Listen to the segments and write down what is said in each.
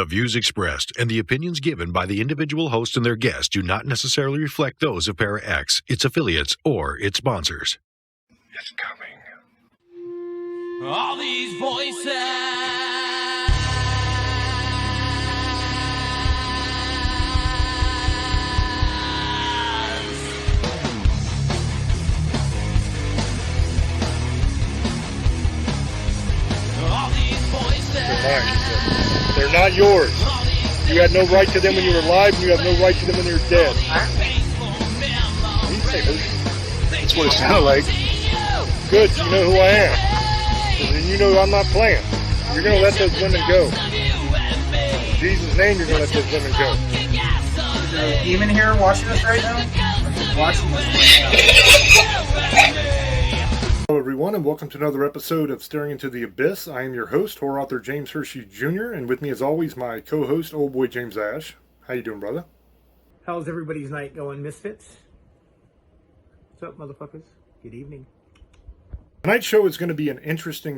The views expressed and the opinions given by the individual host and their guests do not necessarily reflect those of Para-X, its affiliates, or its sponsors. It's coming. All these voices. They're mine. They're not yours. You had no right to them when you were alive, and you have no right to them when you're dead. That's what it sounded like. Good, you know who I am. And you know I'm not playing. You're going to let those women go. In Jesus' name, you're going to let those women go. Is there a demon here watching us right now? Watching us right now. Hello everyone, and welcome to another episode of Staring Into the Abyss. I am your host, horror author James Hershey Jr., and with me as always, my co-host, old boy James Ash. How you doing, brother? How's everybody's night going, misfits? What's up, motherfuckers? Good evening. Tonight's show is going to be an interesting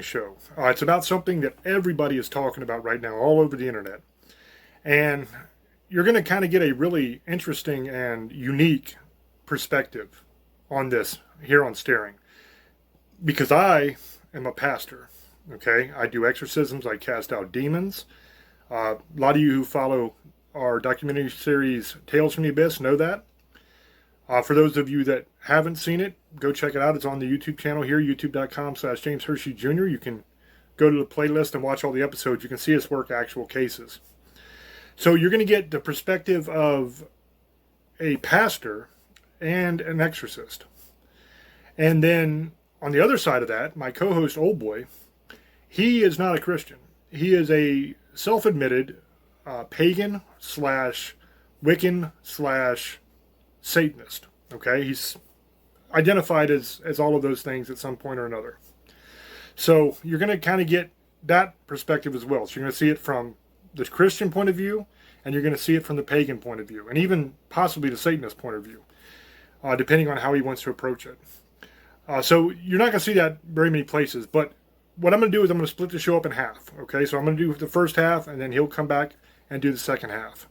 show. It's about something that everybody is talking about right now all over the internet. And you're going to kind of get a really interesting and unique perspective on this here on Staring. Because I am a pastor, okay? I do exorcisms, I cast out demons. A lot of you who follow our documentary series Tales from the Abyss know that. For those of you that haven't seen it, go check it out. It's on the YouTube channel here, youtube.com/James Hershey Jr. You can go to the playlist and watch all the episodes. You can see us work actual cases. So you're going to get the perspective of a pastor and an exorcist. And then on the other side of that, my co-host, Old Boy, he is not a Christian. He is a self-admitted pagan / Wiccan / Satanist. Okay, he's identified as all of those things at some point or another. So you're going to kind of get that perspective as well. So you're going to see it from the Christian point of view, and you're going to see it from the pagan point of view, and even possibly the Satanist point of view, depending on how he wants to approach it. So you're not going to see that very many places, but what I'm going to do is I'm going to split the show up in half, okay? So I'm going to do the first half, and then he'll come back and do the second half.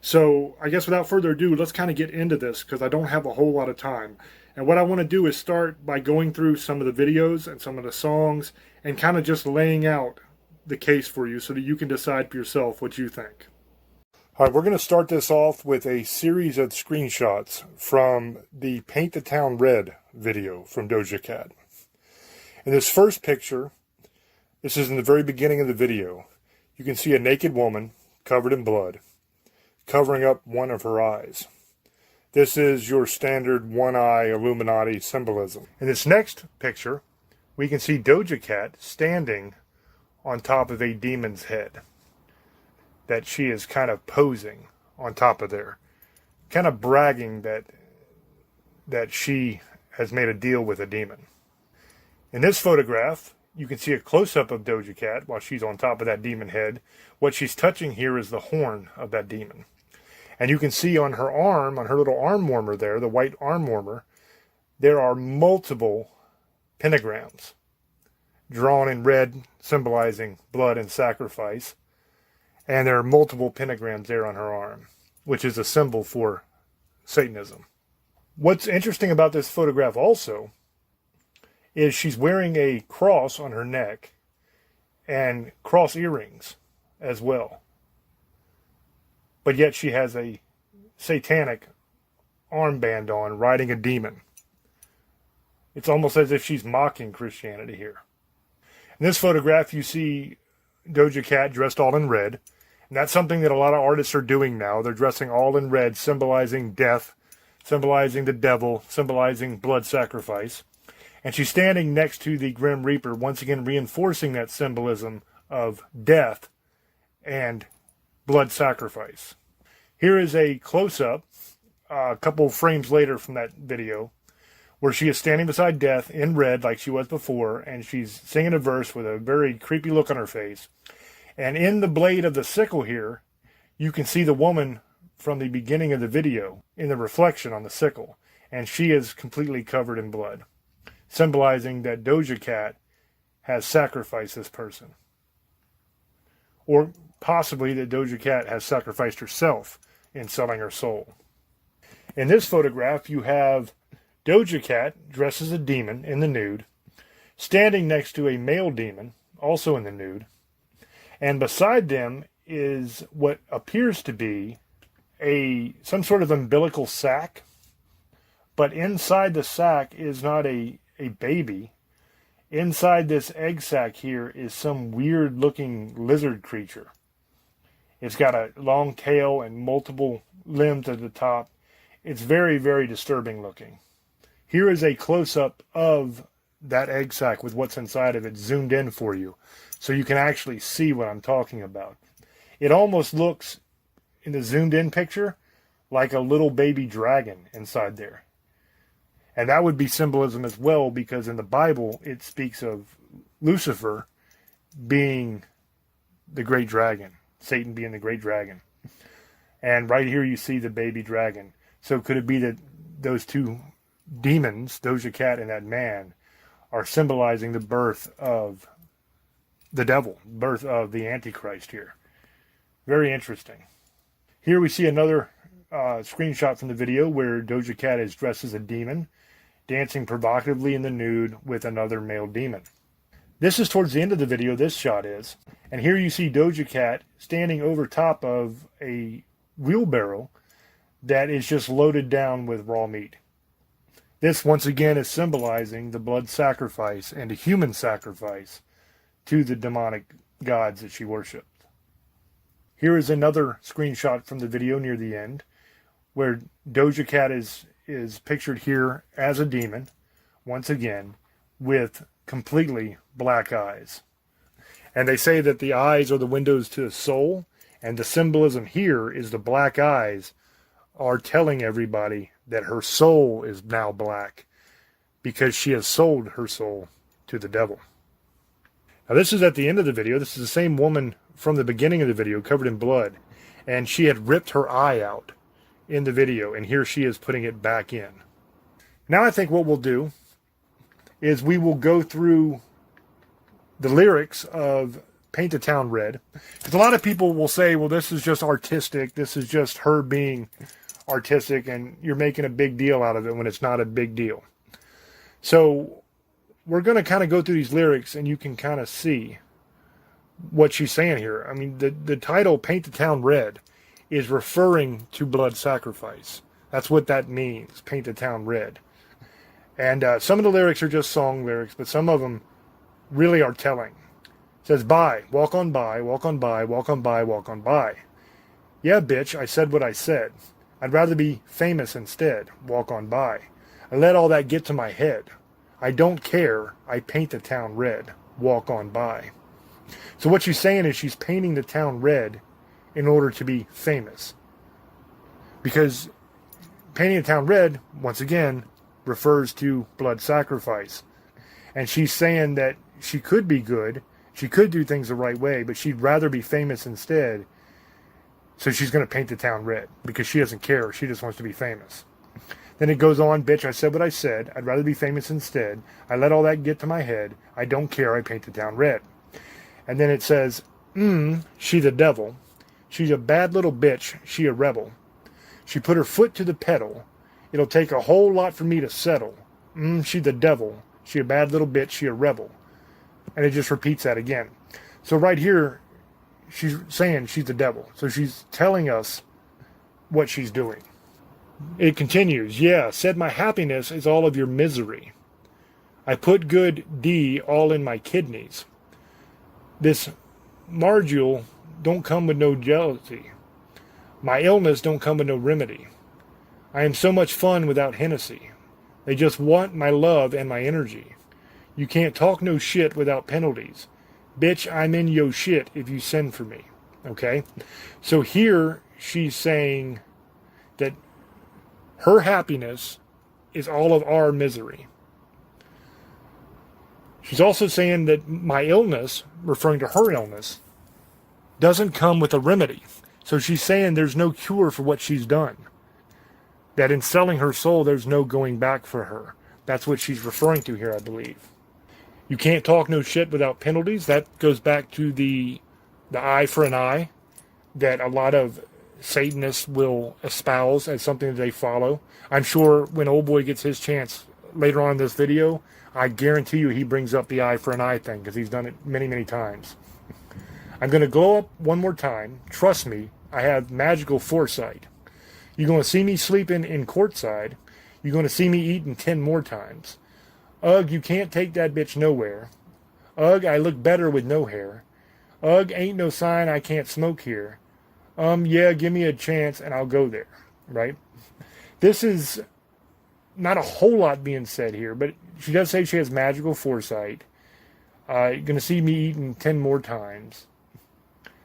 So I guess without further ado, let's kind of get into this, because I don't have a whole lot of time. And what I want to do is start by going through some of the videos and some of the songs, and kind of just laying out the case for you so that you can decide for yourself what you think. All right, we're going to start this off with a series of screenshots from the Paint the Town Red video from Doja Cat. In this first picture, this is in the very beginning of the video, you can see a naked woman covered in blood, covering up one of her eyes. This is your standard one-eye Illuminati symbolism. In this next picture, we can see Doja Cat standing on top of a demon's head that she is kind of posing on top of there, kind of bragging that she has made a deal with a demon. In this photograph, you can see a close-up of Doja Cat while she's on top of that demon head. What she's touching here is the horn of that demon. And you can see on her arm, on her little arm warmer there, the white arm warmer, there are multiple pentagrams drawn in red, symbolizing blood and sacrifice. And there are multiple pentagrams there on her arm, which is a symbol for Satanism. What's interesting about this photograph also is she's wearing a cross on her neck and cross earrings as well. But yet she has a satanic armband on, riding a demon. It's almost as if she's mocking Christianity here. In this photograph, you see Doja Cat dressed all in red. And that's something that a lot of artists are doing now. They're dressing all in red, symbolizing death, symbolizing the devil, symbolizing blood sacrifice. And she's standing next to the Grim Reaper, once again reinforcing that symbolism of death and blood sacrifice. Here is a close-up, a couple frames later from that video, where she is standing beside death in red like she was before, and she's singing a verse with a very creepy look on her face. And in the blade of the sickle here, you can see the woman from the beginning of the video in the reflection on the sickle. And she is completely covered in blood, symbolizing that Doja Cat has sacrificed this person. Or possibly that Doja Cat has sacrificed herself in selling her soul. In this photograph, you have Doja Cat dressed as a demon in the nude, standing next to a male demon, also in the nude, and beside them is what appears to be some sort of umbilical sac, but inside the sac is not a baby. Inside this egg sac here is some weird looking lizard creature. It's got a long tail and multiple limbs at the top. It's very, very disturbing looking. Here is a close-up of that egg sac with what's inside of it zoomed in for you, so you can actually see what I'm talking about. It almost looks, in the zoomed in picture, like a little baby dragon inside there. And that would be symbolism as well, because in the Bible it speaks of Lucifer being the great dragon, Satan being the great dragon. And right here you see the baby dragon. So could it be that those two demons, Doja Cat and that man, are symbolizing the birth of the devil, birth of the Antichrist here? Very interesting. Here we see another screenshot from the video where Doja Cat is dressed as a demon, dancing provocatively in the nude with another male demon. This is towards the end of the video, this shot is. And here you see Doja Cat standing over top of a wheelbarrow that is just loaded down with raw meat. This, once again, is symbolizing the blood sacrifice and a human sacrifice to the demonic gods that she worshipped. Here is another screenshot from the video near the end, where Doja Cat is pictured here as a demon, once again, with completely black eyes. And they say that the eyes are the windows to the soul, and the symbolism here is the black eyes are telling everybody that her soul is now black because she has sold her soul to the devil. Now this is at the end of the video. This is the same woman from the beginning of the video, covered in blood, and she had ripped her eye out in the video, and here she is putting it back in. Now I think what we'll do is we will go through the lyrics of Paint the Town Red. Because a lot of people will say, well, this is just artistic, this is just her being artistic, and you're making a big deal out of it when it's not a big deal. So we're going to kind of go through these lyrics, and you can kind of see what she's saying here. I mean, the title, Paint the Town Red, is referring to blood sacrifice. That's what that means, Paint the Town Red. And some of the lyrics are just song lyrics, but some of them really are telling. It says, by, walk on by, walk on by, walk on by, walk on by. Yeah, bitch, I said what I said. I'd rather be famous instead, walk on by. I let all that get to my head. I don't care, I paint the town red, walk on by. So what she's saying is she's painting the town red in order to be famous. Because painting the town red, once again, refers to blood sacrifice. And she's saying that she could be good, she could do things the right way, but she'd rather be famous instead. So she's going to paint the town red because she doesn't care. She just wants to be famous. Then it goes on, bitch, I said what I said. I'd rather be famous instead. I let all that get to my head. I don't care. I paint the town red. And then it says, she the devil. She's a bad little bitch. She a rebel. She put her foot to the pedal. It'll take a whole lot for me to settle. She the devil. She a bad little bitch. She a rebel. And it just repeats that again. So right here, she's saying she's the devil. So she's telling us what she's doing. It continues, yeah, said my happiness is all of your misery. I put good D all in my kidneys. This margule don't come with no jealousy. My illness don't come with no remedy. I am so much fun without Hennessy. They just want my love and my energy. You can't talk no shit without penalties. Bitch, I'm in yo shit if you send for me. Okay? So here she's saying that her happiness is all of our misery. She's also saying that my illness, referring to her illness, doesn't come with a remedy. So she's saying there's no cure for what she's done. That in selling her soul, there's no going back for her. That's what she's referring to here, I believe. You can't talk no shit without penalties. That goes back to the the eye for an eye that a lot of Satanists will espouse as something that they follow. I'm sure when old boy gets his chance later on in this video, I guarantee you he brings up the eye for an eye thing because he's done it many, many times. I'm going to go up one more time. Trust me, I have magical foresight. You're going to see me sleeping in courtside. You're going to see me eating 10 more times. Ugh, you can't take that bitch nowhere. Ugh, I look better with no hair. Ugh, ain't no sign I can't smoke here. Yeah, give me a chance and I'll go there, right? This is not a whole lot being said here, but she does say she has magical foresight. You're going to see me eating 10 more times.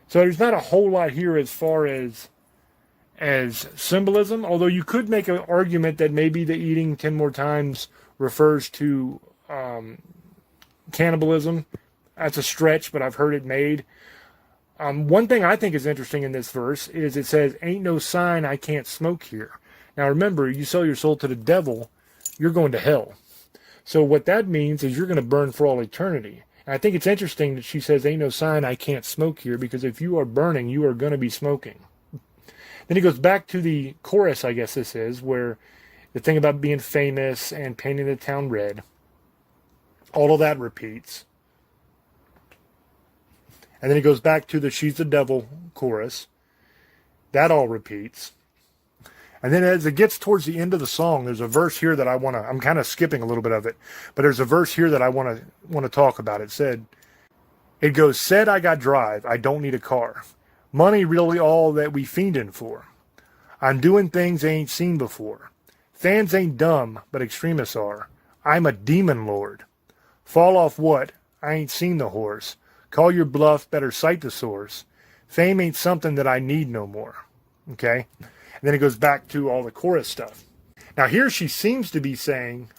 So there's not a whole lot here as far as symbolism, although you could make an argument that maybe the eating 10 more times refers to cannibalism. That's a stretch, but I've heard it made. One thing I think is interesting in this verse is it says, ain't no sign I can't smoke here. Now remember, you sell your soul to the devil, you're going to hell. So what that means is you're going to burn for all eternity. And I think it's interesting that she says, ain't no sign I can't smoke here, because if you are burning, you are going to be smoking. Then he goes back to the chorus, I guess this is, where the thing about being famous and painting the town red, all of that repeats. And then he goes back to the she's the devil chorus. That all repeats. And then as it gets towards the end of the song, there's a verse here that I'm kind of skipping a little bit of it, but there's a verse here that I want to talk about. It goes, said I got drive, I don't need a car. Money really all that we fiendin' for. I'm doing things they ain't seen before. Fans ain't dumb, but extremists are. I'm a demon lord. Fall off what? I ain't seen the horse. Call your bluff, better cite the source. Fame ain't something that I need no more. Okay? And then it goes back to all the chorus stuff. Now here she seems to be saying,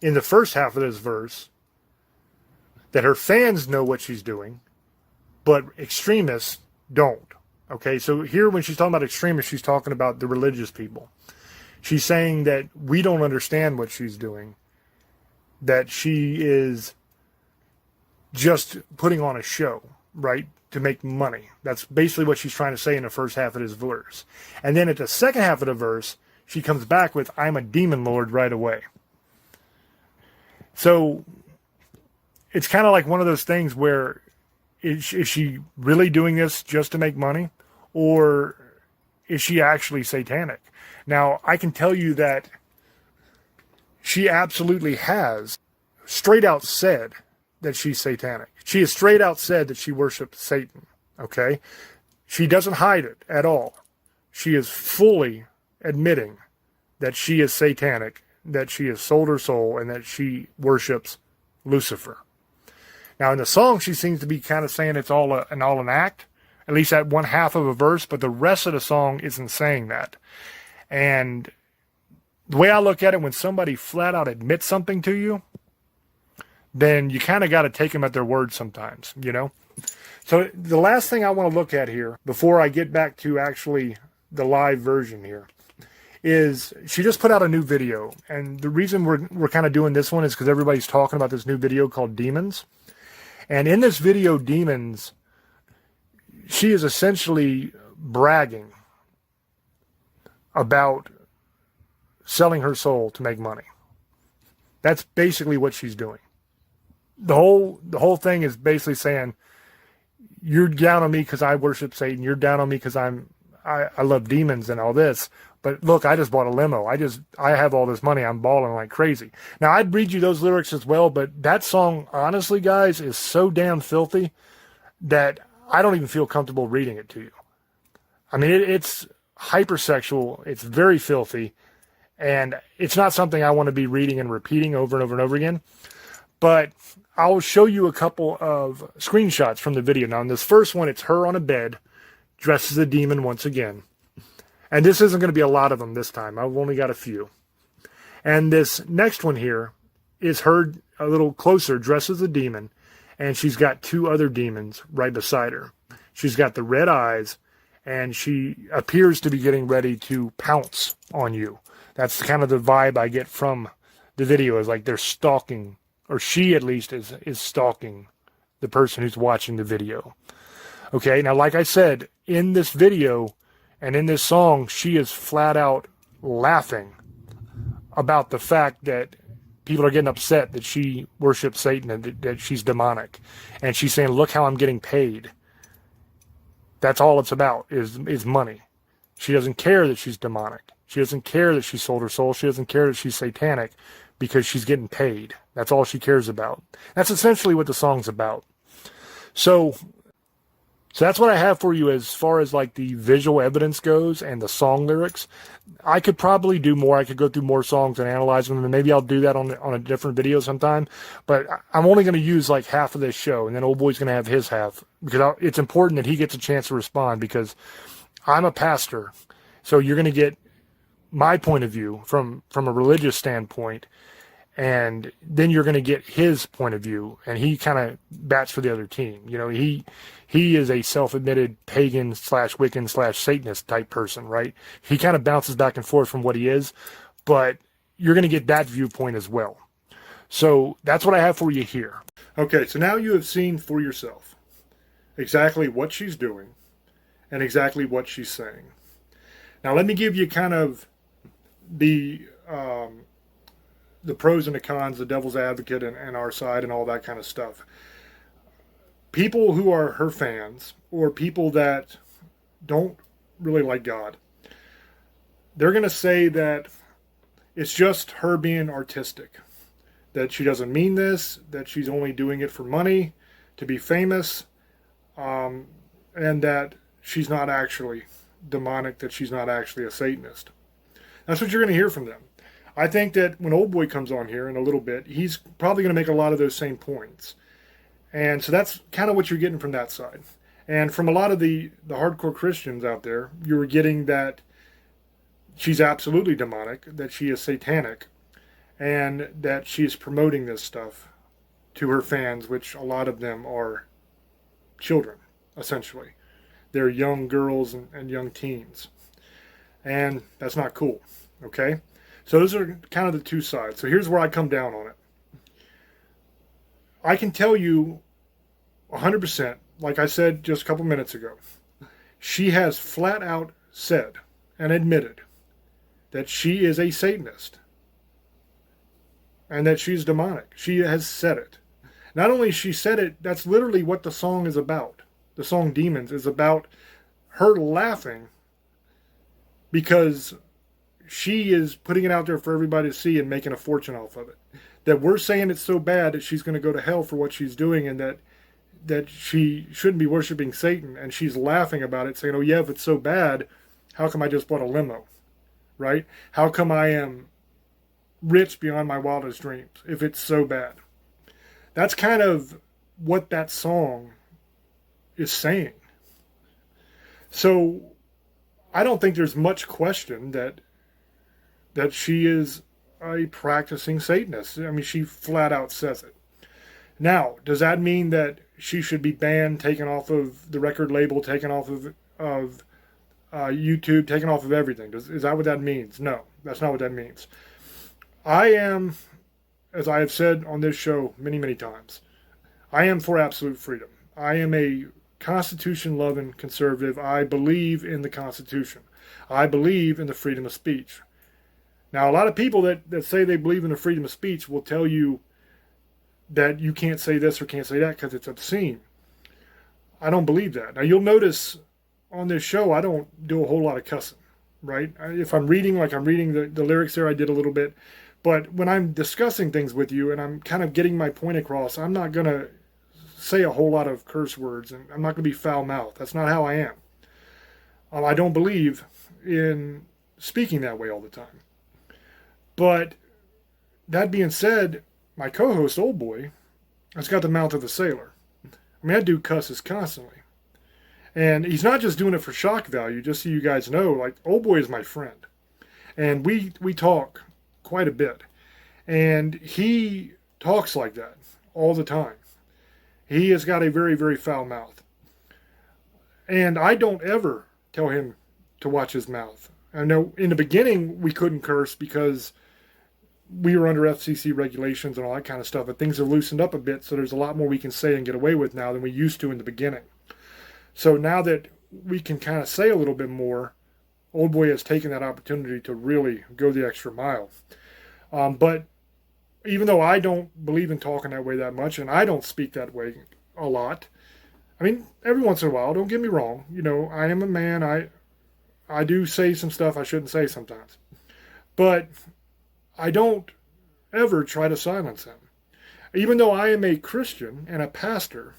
in the first half of this verse, that her fans know what she's doing, but extremists don't. Okay, so here when she's talking about extremists, she's talking about the religious people. She's saying that we don't understand what she's doing, that she is just putting on a show, right, to make money. That's basically what she's trying to say in the first half of this verse. And then at the second half of the verse, she comes back with, I'm a demon lord right away. So it's kind of like one of those things where is she really doing this just to make money? Or is she actually satanic? Now, I can tell you that she absolutely has straight out said that she's satanic. She has straight out said that she worships Satan, okay? She doesn't hide it at all. She is fully admitting that she is satanic, that she has sold her soul, and that she worships Lucifer. Now, in the song, she seems to be kind of saying it's all an act, at least that one half of a verse, but the rest of the song isn't saying that. And the way I look at it, when somebody flat out admits something to you, then you kind of got to take them at their word sometimes, you know? So the last thing I want to look at here, before I get back to actually the live version here, is she just put out a new video. And the reason we're kind of doing this one is because everybody's talking about this new video called Demons. And in this video, Demons, she is essentially bragging about selling her soul to make money. That's basically what she's doing. The whole thing is basically saying, you're down on me because I worship Satan. You're down on me because I love demons and all this. But look, I just bought a limo. I have all this money. I'm balling like crazy. Now, I'd read you those lyrics as well, but that song, honestly, guys, is so damn filthy that I don't even feel comfortable reading it to you. I mean, it's hypersexual. It's very filthy. And it's not something I want to be reading and repeating over and over and over again. But I'll show you a couple of screenshots from the video. Now, in this first one, it's her on a bed, dressed as a demon once again. And this isn't going to be a lot of them this time. I've only got a few. And this next one here is her a little closer, dressed as a demon. And she's got two other demons right beside her. She's got the red eyes, and she appears to be getting ready to pounce on you. That's kind of the vibe I get from the video, is like they're stalking, or she at least is stalking the person who's watching the video. Okay, now like I said, in this video and in this song, she is flat out laughing about the fact that people are getting upset that she worships Satan and that she's demonic. And she's saying, look how I'm getting paid. That's all it's about, is money. She doesn't care that she's demonic. She doesn't care that she sold her soul. She doesn't care that she's satanic because she's getting paid. That's all she cares about. That's essentially what the song's about. So that's what I have for you as far as like the visual evidence goes and the song lyrics. I could probably do more. I could go through more songs and analyze them, and maybe I'll do that on a different video sometime. But I'm only going to use like half of this show, and then Old Boy's going to have his half, because it's important that he gets a chance to respond, because I'm a pastor. So you're going to get my point of view from a religious standpoint, and then you're going to get his point of view, and he kind of bats for the other team. You know, he is a self-admitted pagan / Wiccan / Satanist type person, right? He kind of bounces back and forth from what he is, but you're going to get that viewpoint as well. So that's what I have for you here. Okay, so now you have seen for yourself exactly what she's doing and exactly what she's saying. Now let me give you kind of the pros and the cons, the devil's advocate and our side and all that kind of stuff. People who are her fans, or people that don't really like God, they're going to say that it's just her being artistic, that she doesn't mean this, that she's only doing it for money, to be famous, and that she's not actually demonic, that she's not actually a Satanist. That's what you're going to hear from them. I think that when Old Boy comes on here in a little bit, he's probably going to make a lot of those same points. And so that's kind of what you're getting from that side. And from a lot of the hardcore Christians out there, you were getting that she's absolutely demonic, that she is satanic, and that she is promoting this stuff to her fans, which a lot of them are children, essentially. They're young girls and young teens. And that's not cool, okay? So those are kind of the two sides. So here's where I come down on it. I can tell you 100%, like I said just a couple minutes ago, she has flat out said and admitted that she is a Satanist and that she's demonic. She has said it. Not only she said it, that's literally what the song is about. The song Demons is about her laughing because she is putting it out there for everybody to see and making a fortune off of it. That we're saying it's so bad that she's going to go to hell for what she's doing, and that she shouldn't be worshiping Satan, and she's laughing about it, saying, oh yeah, if it's so bad, how come I just bought a limo, right? How come I am rich beyond my wildest dreams if it's so bad? That's kind of what that song is saying. So I don't think there's much question that she is a practicing Satanist. I mean, she flat out says it. Now, does that mean that she should be banned, taken off of the record label, taken off of YouTube, taken off of everything? Is that what that means? No, that's not what that means. I am, as I have said on this show many, many times, I am for absolute freedom. I am a Constitution-loving conservative. I believe in the Constitution. I believe in the freedom of speech. Now, a lot of people that say they believe in the freedom of speech will tell you that you can't say this or can't say that because it's obscene. I don't believe that. Now, you'll notice on this show, I don't do a whole lot of cussing, right? If I'm reading, like I'm reading the lyrics there, I did a little bit. But when I'm discussing things with you and I'm kind of getting my point across, I'm not going to say a whole lot of curse words, and I'm not going to be foul-mouthed. That's not how I am. I don't believe in speaking that way all the time. But that being said, my co-host, Old Boy, has got the mouth of a sailor. I mean, that dude cusses constantly. And he's not just doing it for shock value, just so you guys know. Like, Old Boy is my friend. And we talk quite a bit. And he talks like that all the time. He has got a very, very foul mouth. And I don't ever tell him to watch his mouth. I know in the beginning we couldn't curse because we were under FCC regulations and all that kind of stuff, but things have loosened up a bit, so there's a lot more we can say and get away with now than we used to in the beginning. So now that we can kind of say a little bit more, Old Boy has taken that opportunity to really go the extra mile. But even though I don't believe in talking that way that much, and I don't speak that way a lot, I mean, every once in a while, don't get me wrong, I am a man, I do say some stuff I shouldn't say sometimes. But I don't ever try to silence him. Even though I am a Christian and a pastor,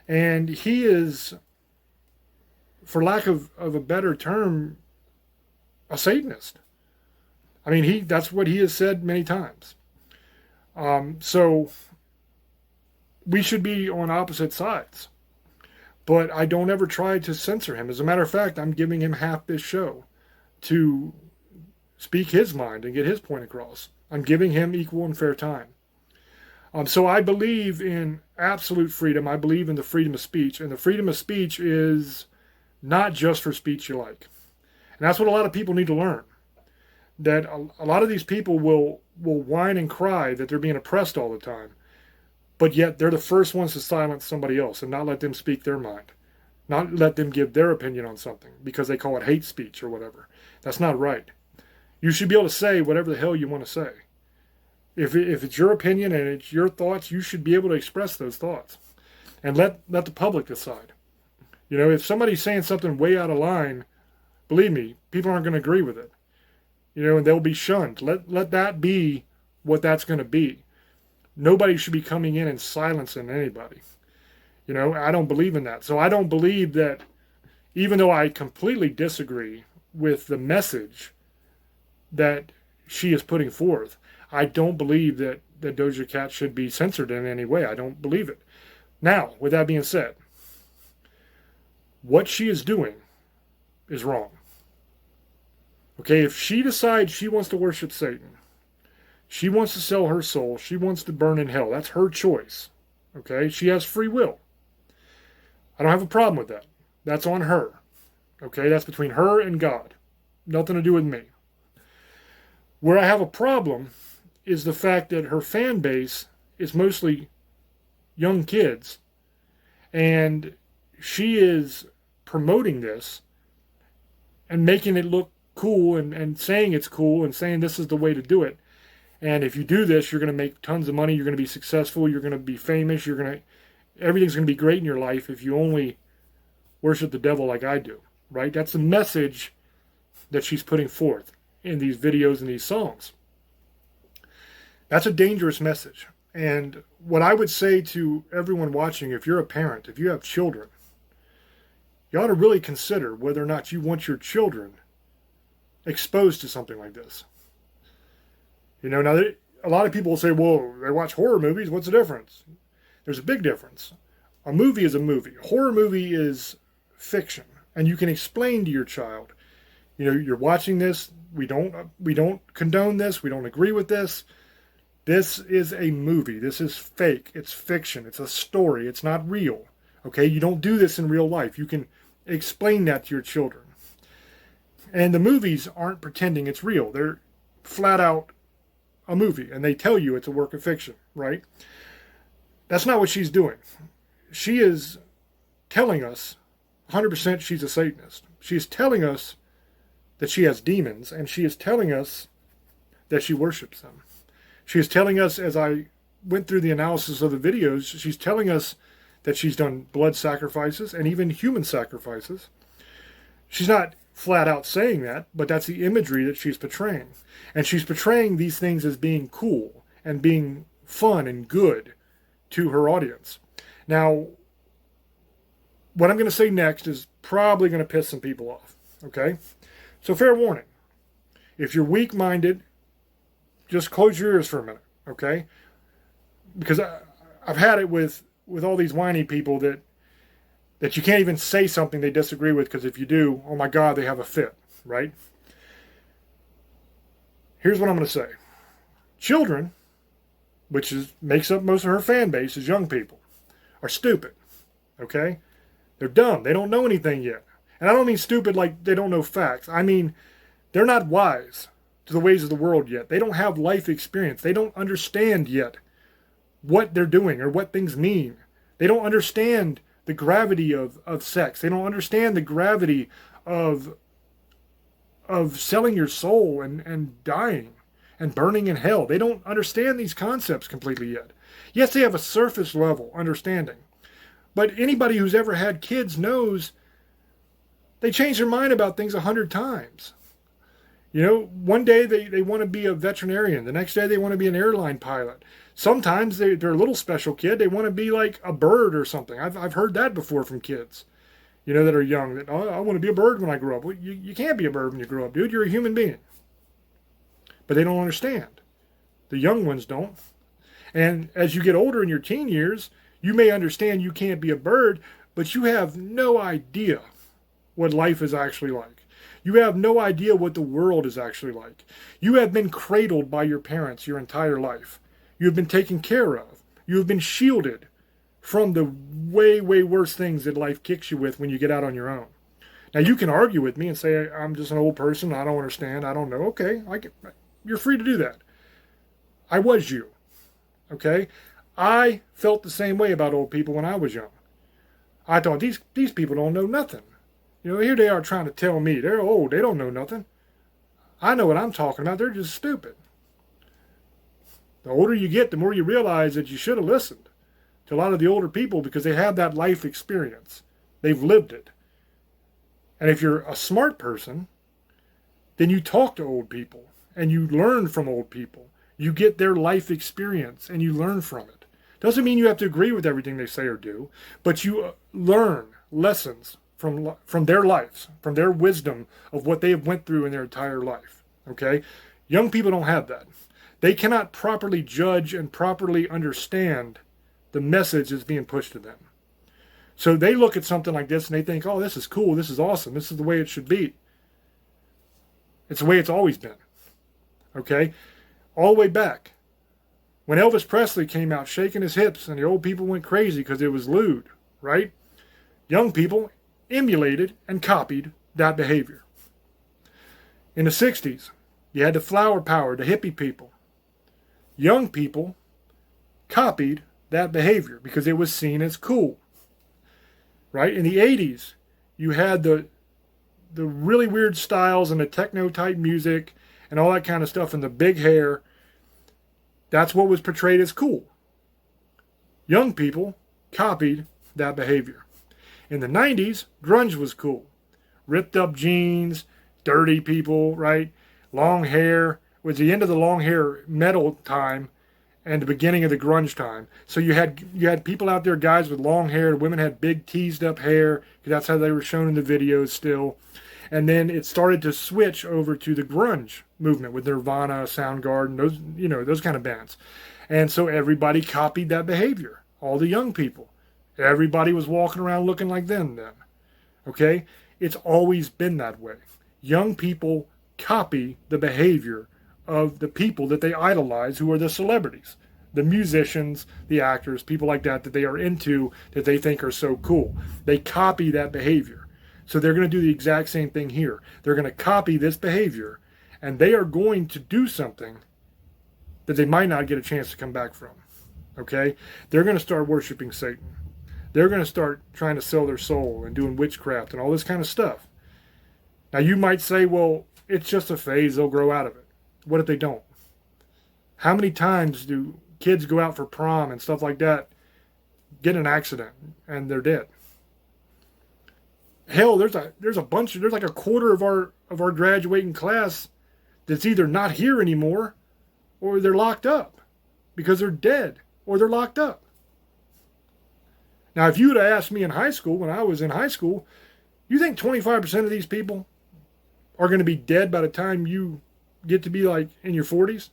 and he is, for lack of a better term, a Satanist. I mean, that's what he has said many times. So we should be on opposite sides. But I don't ever try to censor him. As a matter of fact, I'm giving him half this show to speak his mind and get his point across. I'm giving him equal and fair time. So I believe in absolute freedom. I believe in the freedom of speech. And the freedom of speech is not just for speech you like. And that's what a lot of people need to learn. That a lot of these people will whine and cry that they're being oppressed all the time. But yet they're the first ones to silence somebody else and not let them speak their mind. Not let them give their opinion on something because they call it hate speech or whatever. That's not right. You should be able to say whatever the hell you want to say. If it's your opinion and it's your thoughts, you should be able to express those thoughts. And let the public decide. If somebody's saying something way out of line, believe me, people aren't going to agree with it. And they'll be shunned. Let that be what that's going to be. Nobody should be coming in and silencing anybody. I don't believe in that. So I don't believe that, even though I completely disagree with the message that she is putting forth, I don't believe that Doja Cat should be censored in any way. I don't believe it. Now, with that being said, what she is doing is wrong. Okay, if she decides she wants to worship Satan, she wants to sell her soul, she wants to burn in hell, that's her choice. Okay, she has free will. I don't have a problem with that. That's on her. Okay, that's between her and God. Nothing to do with me. Where I have a problem is the fact that her fan base is mostly young kids, and she is promoting this and making it look cool and saying it's cool and saying this is the way to do it. And if you do this, you're going to make tons of money, you're going to be successful, you're going to be famous, everything's going to be great in your life if you only worship the devil like I do, right? That's the message that she's putting forth in these videos and these songs. That's a dangerous message. And what I would say to everyone watching, if you're a parent, if you have children, you ought to really consider whether or not you want your children exposed to something like this. Now a lot of people will say, well, they watch horror movies, what's the difference? There's a big difference. A movie is a movie. A horror movie is fiction. And you can explain to your child, you're watching this, we don't condone this, we don't agree with this. This is a movie. This is fake. It's fiction. It's a story. It's not real. Okay? You don't do this in real life. You can explain that to your children. And the movies aren't pretending it's real. They're flat out a movie, and they tell you it's a work of fiction, right? That's not what she's doing. She is telling us 100% she's a Satanist. She's telling us that she has demons, and she is telling us that she worships them. She is telling us, as I went through the analysis of the videos, she's telling us that she's done blood sacrifices and even human sacrifices. She's not flat out saying that, but that's the imagery that she's portraying. And she's portraying these things as being cool and being fun and good to her audience. Now, what I'm going to say next is probably going to piss some people off, okay? So fair warning. If you're weak-minded, just close your ears for a minute, okay? Because I've had it with all these whiny people that you can't even say something they disagree with, because if you do, oh my God, they have a fit, right? Here's what I'm going to say. Children, which makes up most of her fan base, is young people, are stupid, okay? They're dumb. They don't know anything yet. And I don't mean stupid like they don't know facts. I mean, they're not wise to the ways of the world yet. They don't have life experience. They don't understand yet what they're doing or what things mean. They don't understand the gravity of sex. They don't understand the gravity of selling your soul and dying and burning in hell. They don't understand these concepts completely yet. Yes, they have a surface level understanding. But anybody who's ever had kids knows they change their mind about things 100 times. You know, one day they want to be a veterinarian. The next day they want to be an airline pilot. Sometimes they're a little special kid. They want to be like a bird or something. I've heard that before from kids, you know, that are young. That, oh, I want to be a bird when I grow up. Well, you can't be a bird when you grow up, dude. You're a human being. But they don't understand. The young ones don't. And as you get older in your teen years, you may understand you can't be a bird, but you have no idea what life is actually like. You have no idea what the world is actually like. You have been cradled by your parents your entire life. You have been taken care of. You have been shielded from the way, way worse things that life kicks you with when you get out on your own. Now, you can argue with me and say, I'm just an old person. I don't understand. I don't know. Okay, you're free to do that. I was you. Okay? I felt the same way about old people when I was young. I thought, these people don't know nothing. You know, here they are trying to tell me they're old. They don't know nothing. I know what I'm talking about. They're just stupid. The older you get, the more you realize that you should have listened to a lot of the older people because they have that life experience. They've lived it. And if you're a smart person, then you talk to old people and you learn from old people. You get their life experience and you learn from it. Doesn't mean you have to agree with everything they say or do, but you learn lessons from their lives, from their wisdom of what they have went through in their entire life. Okay? Young people don't have that. They cannot properly judge and properly understand the message that's being pushed to them. So they look at something like this and they think, oh, this is cool, this is awesome, this is the way it should be. It's the way it's always been. Okay? All the way back. When Elvis Presley came out shaking his hips and the old people went crazy because it was lewd, right? Young people emulated and copied that behavior. In the 60s, you had the flower power, the hippie people. Young people copied that behavior because it was seen as cool. Right? In the 80s, you had the really weird styles and the techno-type music and all that kind of stuff and the big hair. That's what was portrayed as cool. Young people copied that behavior. In the 90s, grunge was cool. Ripped up jeans, dirty people, right? Long hair. It was the end of the long hair metal time and the beginning of the grunge time. So you had people out there, guys with long hair. The women had big teased up hair because that's how they were shown in the videos still. And then it started to switch over to the grunge movement with Nirvana, Soundgarden, those kind of bands. And so everybody copied that behavior. All the young people. Everybody was walking around looking like them then. Okay? It's always been that way. Young people copy the behavior of the people that they idolize, who are the celebrities. The musicians, the actors, people like that they are into, that they think are so cool. They copy that behavior. So they're going to do the exact same thing here. They're going to copy this behavior, and they are going to do something that they might not get a chance to come back from. Okay? They're going to start worshiping Satan. They're going to start trying to sell their soul and doing witchcraft and all this kind of stuff. Now you might say, well, it's just a phase, they'll grow out of it. What if they don't? How many times do kids go out for prom and stuff like that, get in an accident, and they're dead? Hell, there's like a quarter of our graduating class that's either not here anymore or they're locked up because they're dead or they're locked up. Now, if you would have asked me in high school, when I was in high school, you think 25% of these people are going to be dead by the time you get to be like in your 40s?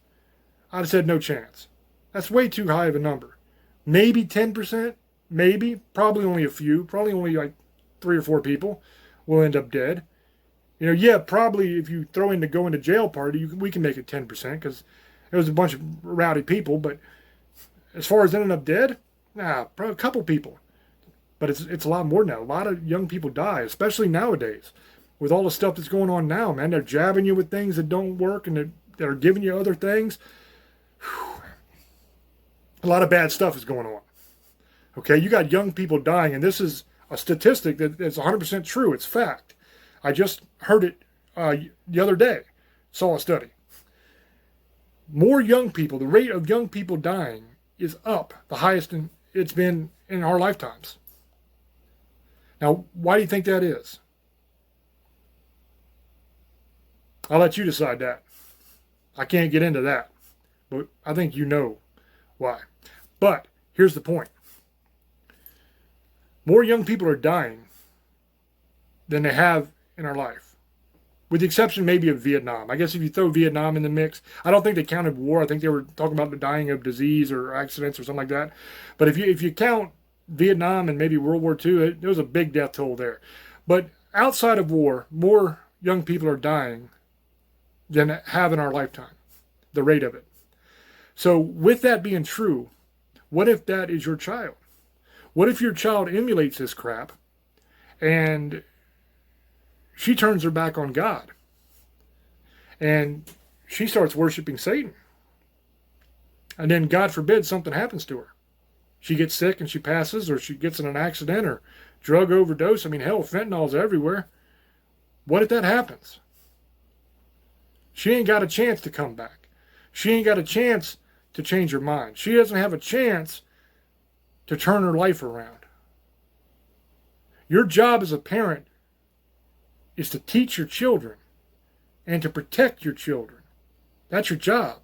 I'd have said no chance. That's way too high of a number. Maybe 10%, maybe, probably only a few, probably only like 3 or 4 people will end up dead. Probably if you throw in the going to jail party, we can make it 10% because it was a bunch of rowdy people. But as far as ending up dead, probably a couple people. But it's a lot more now. A lot of young people die, especially nowadays. With all the stuff that's going on now, man. They're jabbing you with things that don't work and that are giving you other things. Whew. A lot of bad stuff is going on. Okay, you got young people dying, and this is a statistic that is 100% true. It's fact. I just heard it the other day. Saw a study. More young people, the rate of young people dying is up, the highest it's been in our lifetimes. Now, why do you think that is? I'll let you decide that. I can't get into that, but I think you know why. But here's the point. More young people are dying than they have in our life, with the exception maybe of Vietnam. I guess if you throw Vietnam in the mix, I don't think they counted war. I think they were talking about the dying of disease or accidents or something like that. But if you count Vietnam and maybe World War II, there was a big death toll there. But outside of war, more young people are dying than have in our lifetime, the rate of it. So with that being true, what if that is your child? What if your child emulates this crap and she turns her back on God and she starts worshiping Satan? And then, God forbid, something happens to her. She gets sick and she passes, or she gets in an accident or drug overdose. I mean, hell, fentanyl's everywhere. What if that happens? She ain't got a chance to come back. She ain't got a chance to change her mind. She doesn't have a chance to turn her life around. Your job as a parent is to teach your children and to protect your children. That's your job.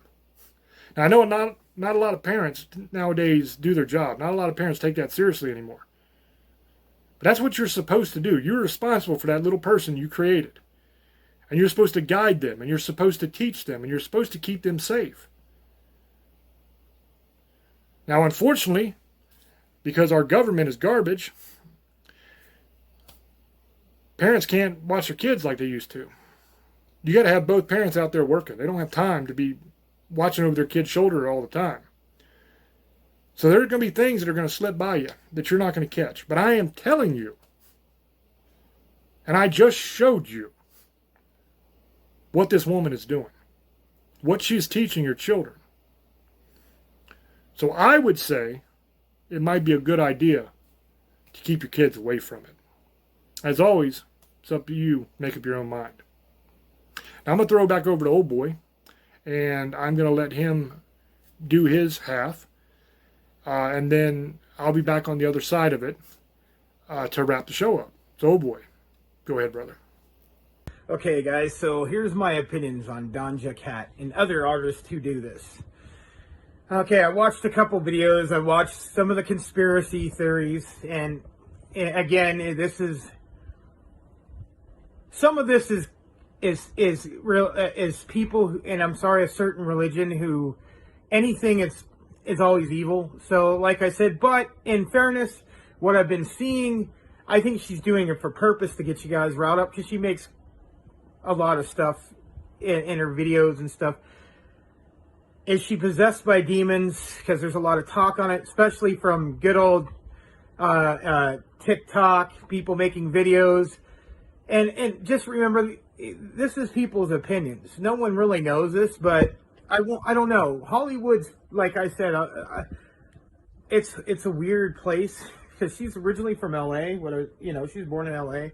Now, I know not a lot of parents nowadays do their job. Not a lot of parents take that seriously anymore. But that's what you're supposed to do. You're responsible for that little person you created. And you're supposed to guide them, and you're supposed to teach them, and you're supposed to keep them safe. Now, unfortunately, because our government is garbage, parents can't watch their kids like they used to. You got to have both parents out there working. They don't have time to be watching over their kid's shoulder all the time. So there are going to be things that are going to slip by you that you're not going to catch. But I am telling you, and I just showed you what this woman is doing, what she's teaching your children. So I would say it might be a good idea to keep your kids away from it. As always, it's up to you. Make up your own mind. Now I'm going to throw it back over to old boy, and I'm going to let him do his half, and then I'll be back on the other side of it to wrap the show up. So, old boy, go ahead, brother. Okay, guys, so here's my opinions on Doja Cat and other artists who do this. Okay, I watched a couple videos. I watched some of the conspiracy theories, and again, some of this is real, is people, and I'm sorry, a certain religion who anything is always evil. So, like I said, but in fairness, what I've been seeing, I think she's doing it for purpose to get you guys riled up, because she makes a lot of stuff in her videos and stuff. Is she possessed by demons? Because there's a lot of talk on it, especially from good old TikTok, people making videos. And just remember, this is people's opinions. No one really knows this, but I don't know. Hollywood's, like I said, it's a weird place, because she's originally from LA. She was born in LA.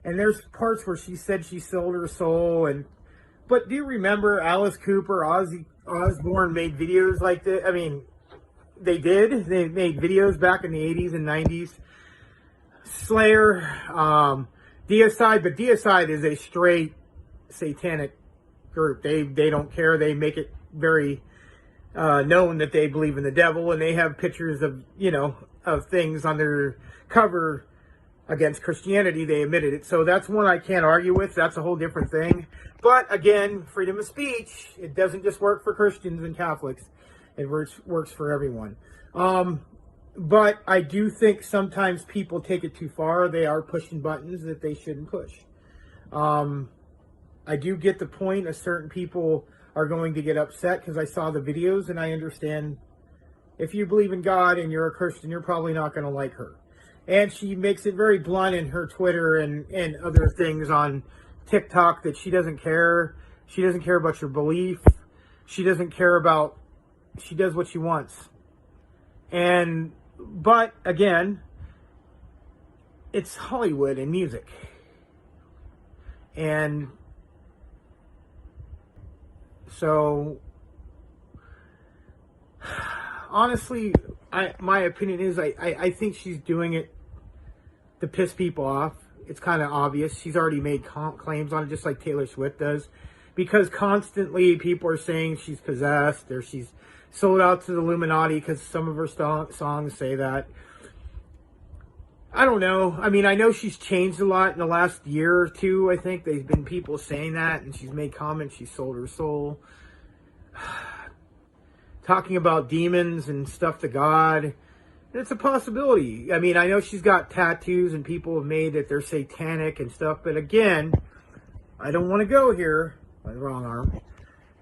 And there's parts where she said she sold her soul. But do you remember Alice Cooper, Ozzy Osbourne made videos like that? I mean, they did. They made videos back in the 80s and 90s. Slayer, Deicide, but Deicide is a straight satanic group. They don't care. They make it very known that they believe in the devil, and they have pictures of things on their cover against Christianity. They admitted it. So that's one I can't argue with. That's a whole different thing. But again, freedom of speech, it doesn't just work for Christians and Catholics. It works for everyone. But I do think sometimes people take it too far. They are pushing buttons that they shouldn't push. I do get the point of certain people are going to get upset because I saw the videos, and I understand if you believe in God and you're a Christian, you're probably not going to like her. And she makes it very blunt in her Twitter and other things on TikTok that she doesn't care. She doesn't care about your belief. She doesn't care about, she does what she wants. And But again, it's Hollywood and music. And so, honestly, my opinion is I think she's doing it to piss people off. It's kind of obvious. She's already made claims on it, just like Taylor Swift does. Because constantly people are saying she's possessed or she's sold out to the Illuminati, because some of her songs say that. I don't know. I mean, I know she's changed a lot in the last year or two. I think there's been people saying that, and she's made comments. She sold her soul. Talking about demons and stuff to God. It's a possibility. I mean, I know she's got tattoos and people have made that they're satanic and stuff. But again, I don't want to go here. My wrong arm.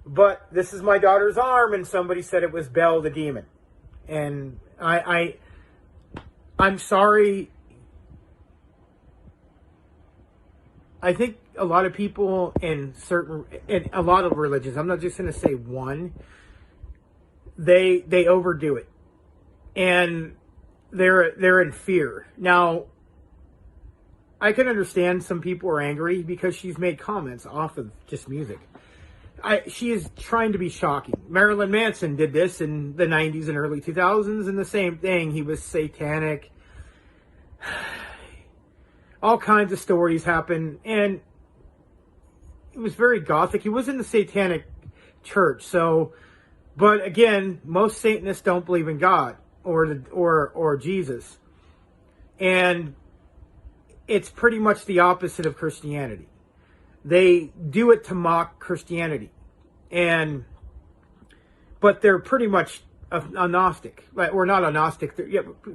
But this is my daughter's arm, and somebody said it was Belle the demon. And I'm sorry. I think a lot of people in a lot of religions, I'm not just going to say one, they overdo it. And they're in fear. Now, I can understand some people are angry because she's made comments off of just music. She is trying to be shocking. Marilyn Manson did this in the 90s and early 2000s, and the same thing. He was satanic. All kinds of stories happen, and it was very gothic. He was in the satanic church, so. But again, most Satanists don't believe in God or Jesus, and it's pretty much the opposite of Christianity. They do it to mock Christianity, but they're pretty much a Gnostic, or not a Gnostic.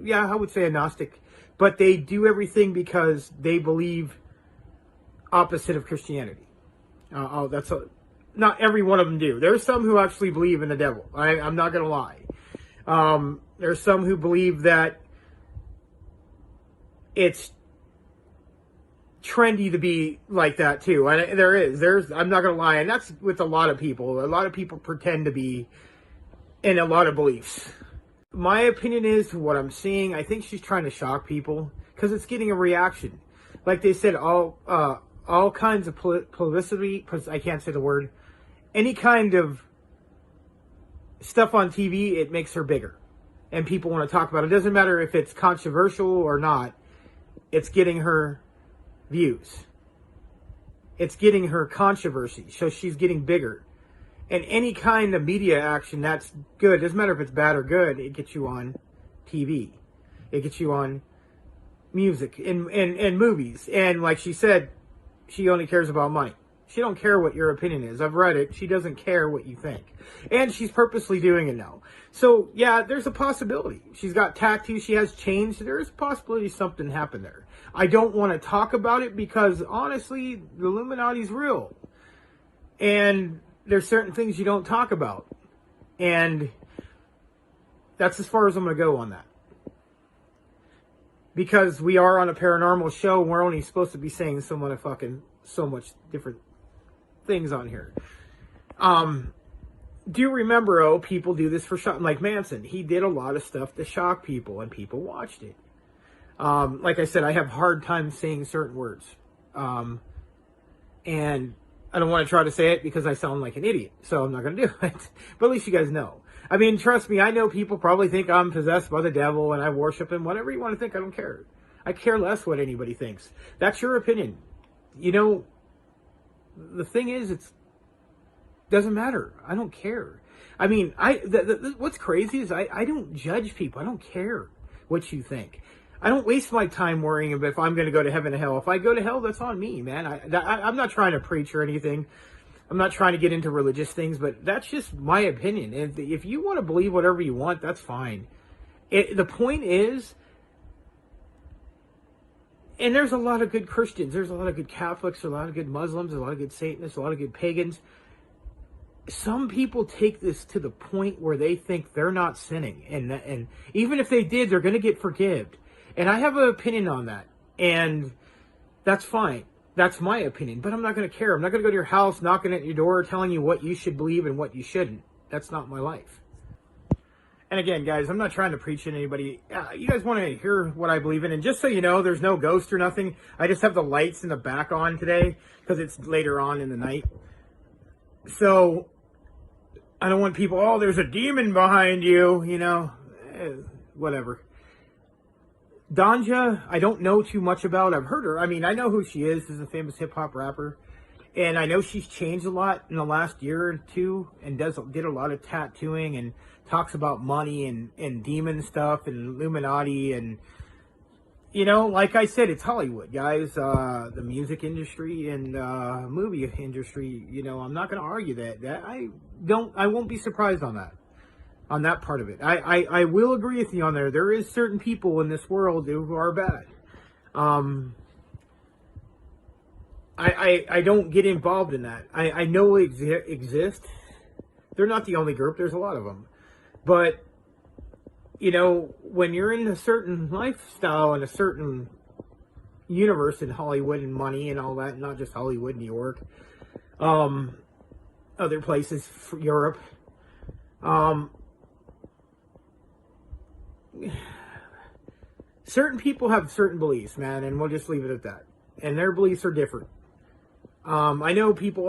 Yeah, I would say a Gnostic, but they do everything because they believe opposite of Christianity. Not every one of them do. There's some who actually believe in the devil. I'm not going to lie. There's some who believe that it's trendy to be like that too. And I'm not going to lie. And that's with a lot of people. A lot of people pretend to be in a lot of beliefs. My opinion is, what I'm seeing, I think she's trying to shock people because it's getting a reaction. Like they said, all kinds of publicity, because I can't say the word, any kind of stuff on TV, it makes her bigger. And people want to talk about it. It doesn't matter if it's controversial or not. It's getting her views. It's getting her controversy. So she's getting bigger. And any kind of media action, that's good. It doesn't matter if it's bad or good. It gets you on TV. It gets you on music and movies. And like she said, she only cares about money. She don't care what your opinion is. I've read it. She doesn't care what you think. And she's purposely doing it now. So, yeah, there's a possibility. She's got tattoos. She has chains. There's a possibility something happened there. I don't want to talk about it because, honestly, the Illuminati's real. And there's certain things you don't talk about. And that's as far as I'm going to go on that. Because we are on a paranormal show, and we're only supposed to be saying so much different things on here. Do you remember, people do this for shock, like Manson. He did a lot of stuff to shock people, and people watched it. Like I said, I have hard time saying certain words. And I don't want to try to say it because I sound like an idiot, so I'm not going to do it. But at least you guys know. I mean, trust me, I know people probably think I'm possessed by the devil and I worship him. Whatever you want to think, I don't care. I care less what anybody thinks. That's your opinion. You know, the thing is, it doesn't matter. I don't care. I mean, what's crazy is I don't judge people. I don't care what you think. I don't waste my time worrying if I'm going to go to heaven or hell. If I go to hell, that's on me, man. I'm not trying to preach or anything. I'm not trying to get into religious things, but that's just my opinion. And if you want to believe whatever you want, that's fine. The point is, and there's a lot of good Christians. There's a lot of good Catholics, a lot of good Muslims, a lot of good Satanists, a lot of good pagans. Some people take this to the point where they think they're not sinning. And even if they did, they're going to get forgiven. And I have an opinion on that. And that's fine. That's my opinion. But I'm not going to care. I'm not going to go to your house, knocking at your door, telling you what you should believe and what you shouldn't. That's not my life. And again, guys, I'm not trying to preach at anybody. You guys want to hear what I believe in. And just so you know, there's no ghost or nothing. I just have the lights in the back on today because it's later on in the night. So I don't want people, oh, there's a demon behind you, whatever. Doja, I don't know too much about. I've heard her. I mean, I know who she is. She's a famous hip-hop rapper. And I know she's changed a lot in the last year or two and did a lot of tattooing and talks about money and demon stuff and Illuminati. And, like I said, it's Hollywood, guys. The music industry and movie industry, I'm not going to argue that. I won't be surprised on that part of it. I will agree with you on there. There is certain people in this world who are bad. I don't get involved in that. I know they exist. They're not the only group. There's a lot of them. But, when you're in a certain lifestyle and a certain universe in Hollywood and money and all that, not just Hollywood, New York, other places, Europe, certain people have certain beliefs, man, and we'll just leave it at that. And their beliefs are different. I know people,